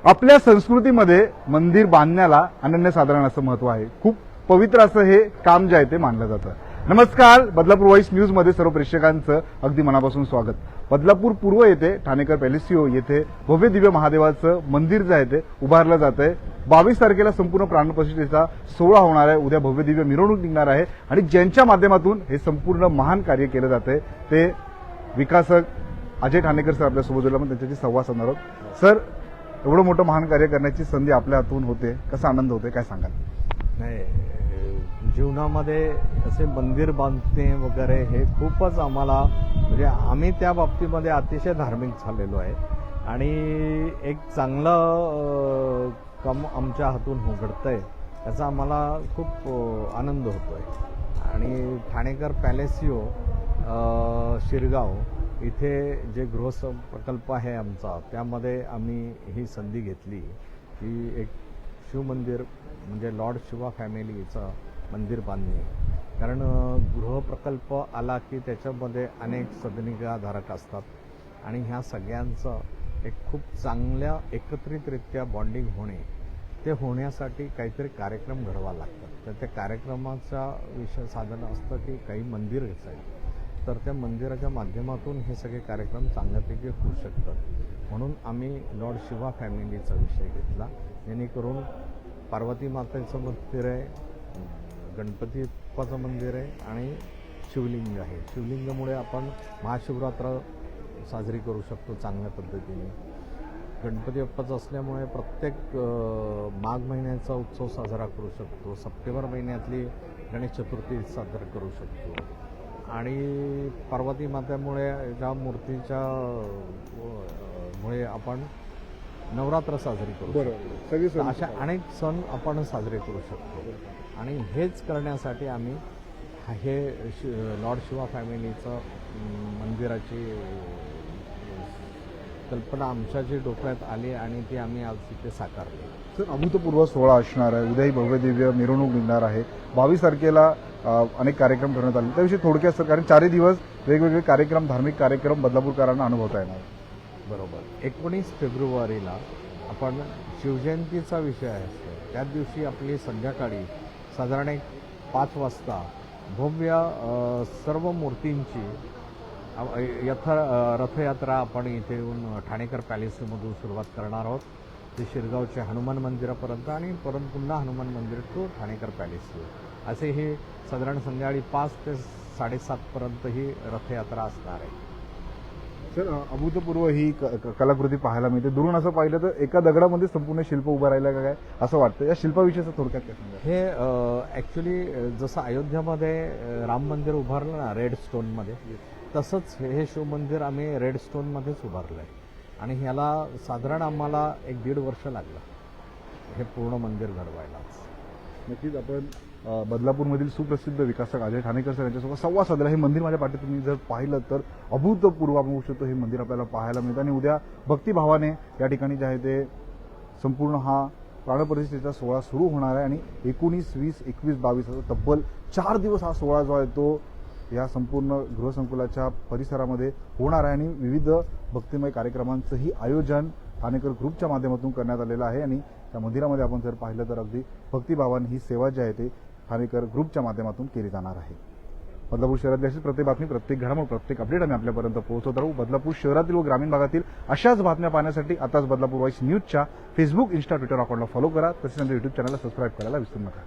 आपल्या संस्कृतीमध्ये मंदिर बांधण्याला अनन्यसाधारण असं महत्व आहे. खूप पवित्र असं हे काम जे आहे ते मानलं जातं. नमस्कार, बदलापूर व्हॉइस न्यूज मध्ये सर्व प्रेक्षकांचं अगदी मनापासून स्वागत. बदलापूर पूर्व येथे ठाणेकर पॅलेसिओ येथे भव्य दिव्य महादेवाचं मंदिर जे आहे ते उभारलं जात आहे. 22 तारखेला संपूर्ण प्राणप्रतिष्ठेचा सोहळा होणार आहे. उद्या भव्य दिव्य मिरवणूक निघणार आहे आणि ज्यांच्या माध्यमातून हे संपूर्ण महान कार्य केलं जातंय ते विकासक अजय ठाणेकर सर आपल्यासोबत जोडला, त्यांच्याशी संवाद साधणार आहोत. सर, एवढं मोठं महान कार्य करण्याची संधी आपल्या हातून होते, कसा आनंद होते, काय सांगाल? नाही, जीवनामध्ये असे मंदिर बांधणे वगैरे हे खूपच आम्हाला, म्हणजे आम्ही त्या बाबतीमध्ये अतिशय धार्मिक झालेलो आहे आणि एक चांगलं काम आमच्या हातून घडतंय याचा आम्हाला खूप आनंद होतोय. आणि ठाणेकर पॅलेसिओ शिरगाव इथे जे प्रकल्प आहे आमचा, त्यामध्ये आम्ही ही संधी घेतली की एक शिवमंदिर म्हणजे लॉर्ड शिवा फॅमिलीचं मंदिर बांधणे. कारण गृहप्रकल्प आला की त्याच्यामध्ये अनेक सदनिकाधारक असतात आणि ह्या सगळ्यांचं एक खूप चांगल्या एकत्रितरित्या बॉन्डिंग होणे, ते होण्यासाठी काहीतरी कार्यक्रम घडवा लागतात. तर त्या कार्यक्रमाचा विषय साधन असतं की काही मंदिर असेल तर त्या मंदिराच्या माध्यमातून हे सगळे कार्यक्रम चांगल्यापैकी होऊ शकतात. म्हणून आम्ही लॉर्ड शिवा फॅमिलीचा विषय घेतला, जेणेकरून पार्वती मातेचं मंदिर आहे, गणपती बाप्पाचं मंदिर आहे आणि शिवलिंग आहे. शिवलिंगामुळे आपण महाशिवरात्र साजरी करू शकतो चांगल्या पद्धतीने. गणपती बाप्पाचं असल्यामुळे प्रत्येक माघ महिन्याचा उत्सव साजरा करू शकतो. सप्टेंबर महिन्यातली गणेश चतुर्थी साजरा करू शकतो. आणि पार्वती मातेमुळे ज्या मूर्तीच्या मुळे आपण नवरात्र साजरी करू शकतो. अशा अनेक सण आपण साजरे करू शकतो. आणि हेच करण्यासाठी आम्ही हे लॉर्ड शिवा फॅमिलीचं मंदिराची कल्पना आमच्या जी डोक्यात आली आणि ती आम्ही आज तिथे साकारली. सर, अभूतपूर्व सोहळा असणार आहे. उद्याही भव्य दिव्य मिरवणूक निघणार आहे. 22 तारखेला अनेक कार्यक्रम ठरवण्यात आले. त्याविषयी थोडक्यात सर, कारण 4 दिवस वेगवेगळे कार्यक्रम, धार्मिक कार्यक्रम बदलापूरकरांना अनुभवता येणार. बरोबर. 19 फेब्रुवारीला आपण शिवजयंतीचा विषय आहे. त्याच दिवशी आपली संध्याकाळी साधारण 5 वाजता भव्य सर्व मूर्तींची रथयात्रा आपण इथे येऊन ठाणेकर पॅलेसमधून सुरुवात करणार आहोत. ते शिरगावचे हनुमान मंदिरापर्यंत आणि परत पुन्हा हनुमान मंदिर टू ठाणेकर पॅलेस असे हे साधारण संध्याकाळी 5 ते 7:30 पर्यंत ही रथयात्रा असणार आहे. सर, अभूतपूर्व ही कलाकृती पाहायला मिळते. दुरून असं पाहिलं तर एका दगडामध्ये संपूर्ण शिल्प उभं राहिलं का काय असं वाटतं. या शिल्पाविषयीचं थोडक्यात काय सांगा? हे ॲक्च्युली जसं अयोध्यामध्ये राम मंदिर उभारलं ना रेड स्टोनमध्ये, तसंच हे शिवमंदिर आम्ही रेड स्टोनमध्येच उभारलं आहे. आणि ह्याला साधारण आम्हाला 1-1.5 वर्ष लागलं हे पूर्ण मंदिर घडवायलाच. नक्कीच आपण बदलापूरमधील सुप्रसिद्ध विकासक अजय ठाणेकर सर यांच्यासोबत संवाद साधला. हे मंदिर माझ्या पाठी तुम्ही जर पाहिलं तर अभूतपूर्व आपण होऊ शकतो हे मंदिर आपल्याला पाहायला मिळतं. आणि उद्या भक्तिभावाने या ठिकाणी जे आहे ते संपूर्ण हा प्राणप्रतिष्ठेचा सोहळा सुरू होणार आहे. आणि 19, 20, 21, 22 असं तब्बल 4 दिवस हा सोहळा जो आहे तो या संपूर्ण गृहसंकुलाच्या परिसरामध्ये होणार आहे. आणि विविध भक्तिमय कार्यक्रमांचंही आयोजन ठाणेकर ग्रुपच्या माध्यमातून करण्यात आलेलं आहे. आणि त्या मंदिरामध्ये आपण जर पाहिलं तर अगदी भक्तिभावाने ही सेवा जी आहे ते ठाणेकर ग्रुपच्या माध्यमातून केली जाणार आहे. बदलापूर शहरातली अशीच प्रत्येक बातमी, प्रत्येक घडामोड, प्रत्येक अपडेट आम्ही आपल्यापर्यंत पोहोचवत राहू. बदलापूर शहरातील व ग्रामीण भागातील अशाच बातम्या पाहण्यासाठी आताच बदलापूर व्हॉइस न्यूजच्या फेसबुक, इंस्टा, ट्विटर अकाउंटला फॉलो करा. तसेच आमच्या युट्यूब चॅनलला सबस्क्राईब करायला विसरू नका.